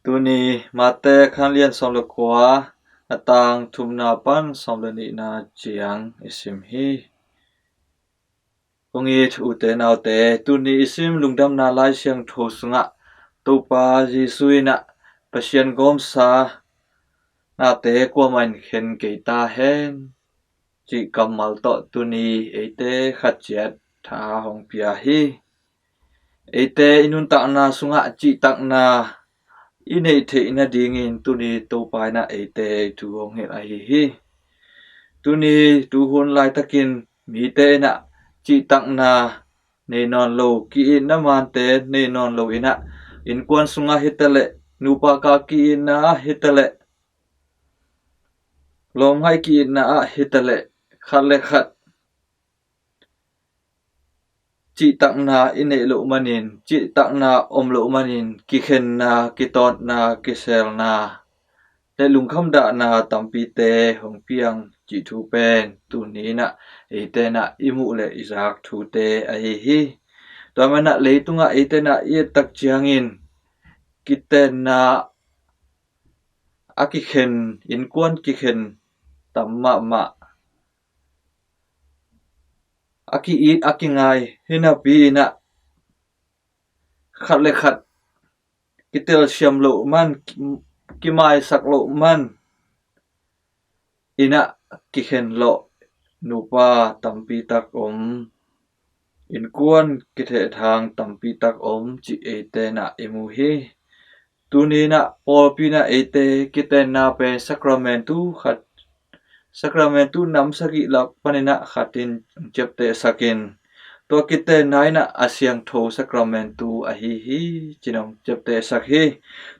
Tuni mate khan lian som lo kwa atang thumna pan som lo ni na chiang isim hi kongi ute naute tuni isim lungdam na lai siang tho sunga topa jisuina pasien gom sa na te kwa man khen ke ta hen chi kamal to tuni ete khachiat tha hong pia hi ete inun ta na sunga chi tak na inei the ina dingin tuni to pai na ete tu hong he a hi tuni tu hun lai takin mi te na chi tak na ne non lo ki na man te ne non lo ina in kwan sunga hitale nupa ka ki na hitale lom hai ki na hitale khale khat chi tak na ine lo manin chi tak na om lo manin ki khen na ki tot na ki sel na le lung kham da na tampi te hong piang chi thu pen tu ni na ete na imu le izak thu te a hi to mana le tunga ete na ye tak chiangin kiten na aki khen in kwan ki khen tamma ma aki it aki ngai hina pi na khat le khat kitel siam lo man ki mai sak lo man ina ki khen lo nupa tampi tak om in kwan ki the thang tampi tak om chi ete na imu hi tuni na pol pi na ete kiten na pe sacramentu khat sacramentu nam saki lak panina khatin chepte sakin to kite nai na asyang tho sacramentu a hi chinom chepte sakhi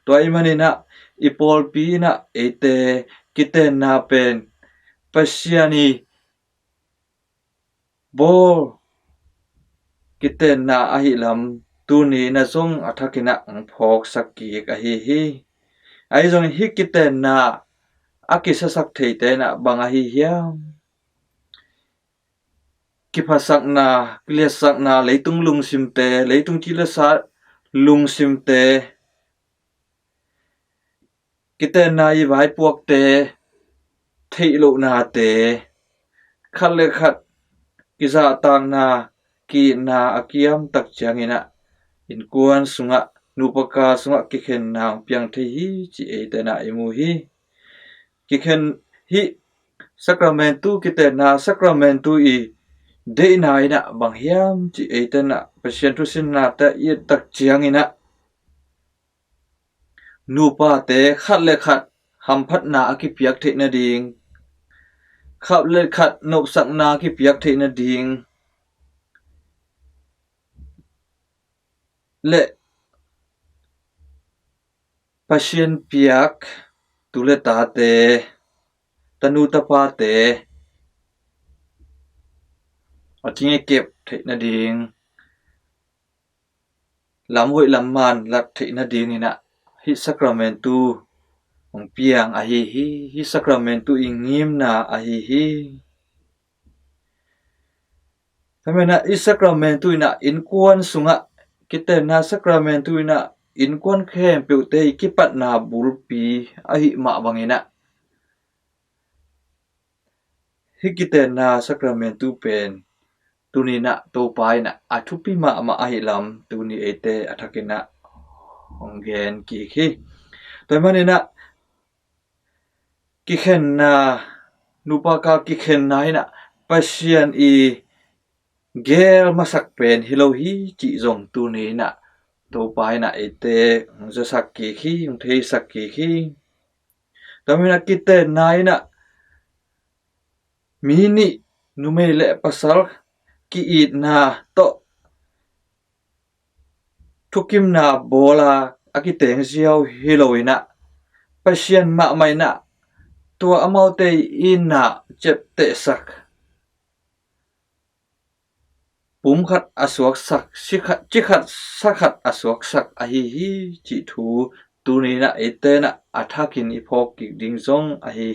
to imani na ipol pi na ete kite na pen pasiani bol kite na ahi lam tuni na zong athakina phok sakki a hi ai zong hi kite na akisa sak theite na banga hi hiam ki phasak na klia sak na leitung lung simte leitung chila sa lung simte kite na i vai puak te thei lo na te khat le khat ki za tang na ki na akiam tak changina in kuan sunga nupaka sunga ki khen na piang the hi chi e te na imu hi ki khen hi sacramentu kite na sacramentu i de na ina bang hiam chi e te na pasien tu sin na ta i tak chiangina nupa te khat le khat ham phat na ki piak the na ding khap le khat nop sak na ki piak the na ding le pasien piak tu le ta te tanu ta pa te atinge kep the na ding lam hoi lam man lat the na ding ina hi sacramentu hong piang a hi sacramentu ingim na a hi tamena i sacramentu ina in kwan sunga kite na sacramentu ina in kwan khem pe te ki pat na bulpi a hi ma bangina hi kite na sacramentu pen tuni na to pai na athupi ma a hi lam tuni ete athakina honggen ki khi tomanina ki khen na nupaka ki khen na ina pasien i gel masak pen hilo hi chi zong tu ni na to pai na ete zo sak ki khi thei sak ki khi tamina kite nai na mini numele pasal ki it na to thukim na bola akiteng ziau hiloina pasien ma mai na tua amau te in na chep te sak pum khat asuak sak sikhat chikhat sakhat asuak sak a hi chi thu tuni na ete na athakin iphok ki ding zong a hi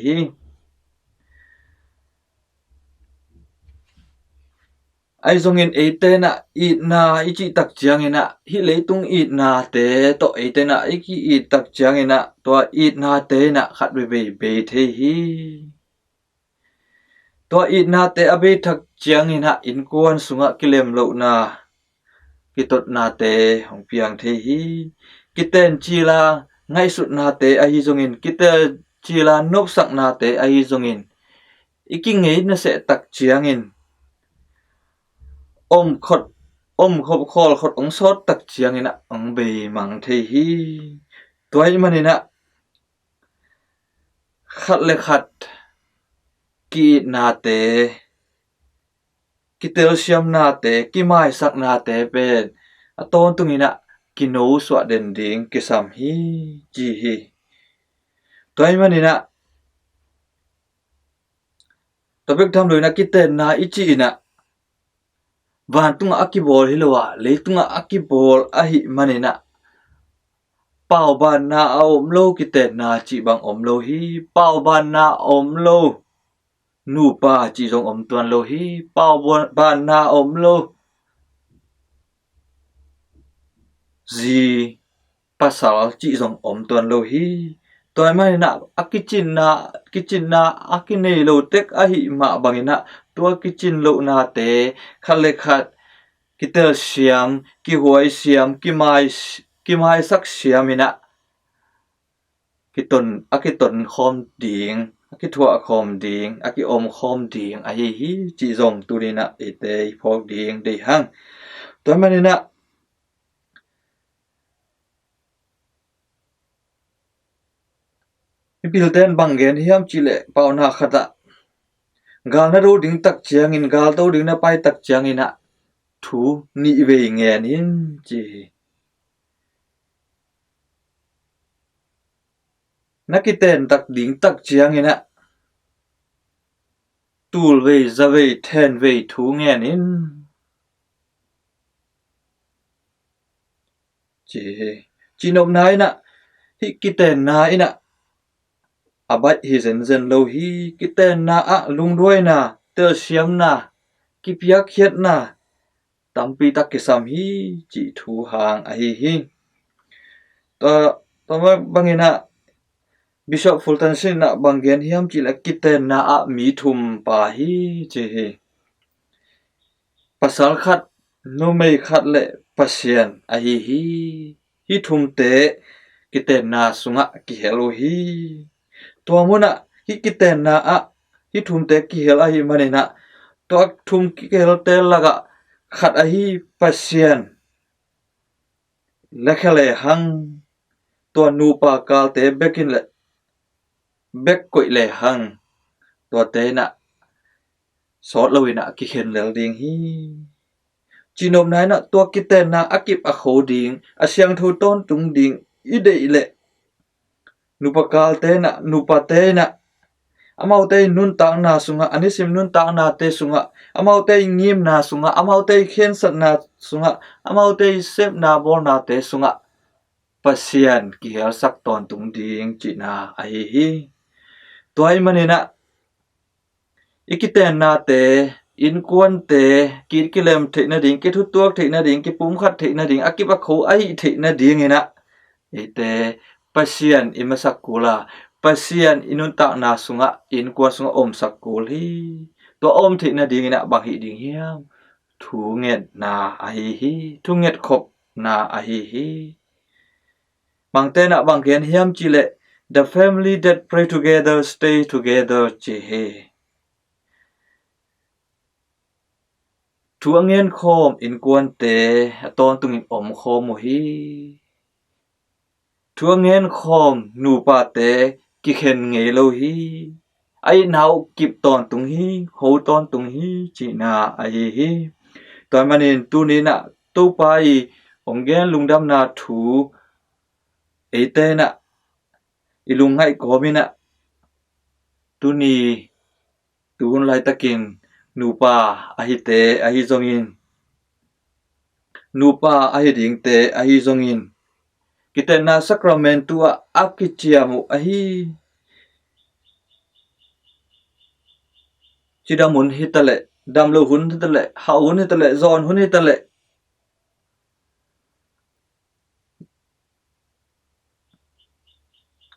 ai zongin ate na it na ichi tak chiang ina hi leitung it na te to ate na iki it tak chiang ina to it na te na khat be the hi to it na te abe thak chiang ina in kon sunga kilem lo na kitot na te hong piang the hi kiten chi la ngai sut na te ai zongin kitel chi la nop sak na te ai zongin iki ngei na se tak chiang in om khop khol khot ong sot tak chiang ina ong be mang the hi toy manina khat le khat ki na te kitel siam na te ki mai sak na te pen aton tungina kino swa den ding kisam hi chi hi toy manina tobek tham loina kiten na ichi ina van tunga akibol hilowa le tunga akibol ahi manina pau ban na om lo kiten na chi bang om lo hi pau ban na om lo nu pa chi jong om tuan lo hi pau ban na om lo gì pasal chi jong om tuan lo hi toy manina akichin na akine lo tek ahi ma bangina tua kichin lo na te khale khat kitel siam ki huai siam ki mai sak siam ina akiton khom ding akithua khom ding aki om khom ding a hi chi zong turina ete phok ding de hang toy manina pilten bangen hiam chile pauna khata gal na ro ding tak chiang in gal to ding na pai tak chiang ina thu ni ve ngen in chi nakiten tak ding tak chiang ina tul ve za ve ten ve thu ngen in chi nom nai na hi kiten na ina abat hi zen lo hi kiten na a lung đuôi na tơ siam na ki piak khiat na tampi tak kisam hi chi thu hang a hi to bangina Bishop Fulton sin na banggen hiam chi la kiten na a mi thum pa hi chi hi pasal khat no mei khat le pasien a hi thum te kiten na sunga ki helo hi to muna hi kiten na a hi thum te ki hel a hi manina to thum ki hel te laga khat a hi pasien la khale hang to nu pa kal te bekin le bek koi le hang to te na sot lawina ki khen lel ding hi chinom nai na to kiten na akip a kho ding a siang thu ton tung ding i de le nu pa kal te na nu pa te na amau te nun ta na sunga anisim nun ta na te sunga amau te ngim na sunga amau te khen sat na sunga amau te sep na bol na te sunga pasian ki hel sak ton tung ding chi na a hi toy manina ikiten na te in kuan te kir kilem the na ding ke thu tuak the na ding ke pum khat the na ding akipa kho ai the na ding ina ite pasian imasak kula pasian inun ta na sunga in kuan sunga om sakul hi to om the na ding ina bang hi ding hiam thu nget na a hi thu nget khop na a hi bang te na bang gen hiam chile the family that pray together stay together chi he thu angen khom in kuan te aton tungin om khom mo hi thu angen khom nu pa te ki khen nge lo hi ai nau kip ton tung hi ho ton tung hi chi na a hi to manin tu ni na tu pai ong gen lungdam na thu ete na ilung ngai ko mi na tu ni tun lai takin nu pa a hi te a hi zongin nu pa a hi ding te a hi zongin kiten na sacramentu a akichiamu a hi chidamun hitale đam lo hun ta lệ hậu hun ta lệ giòn hun ta lệ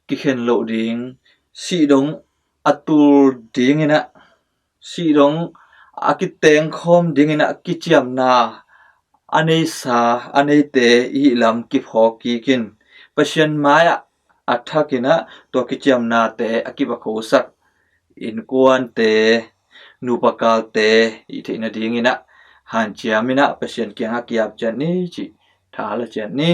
cái khen lộ điên si đống atul điên ina si đống cái tên khom điên ina cái chiam na anei sa anei te I lam ki pho ki kin pasien maya athakina to ki chiam na te akiba kho sak in kuan te nupakal te I theina ding ina han chiamina pasien kyang akiap chan ni chi thala chan ni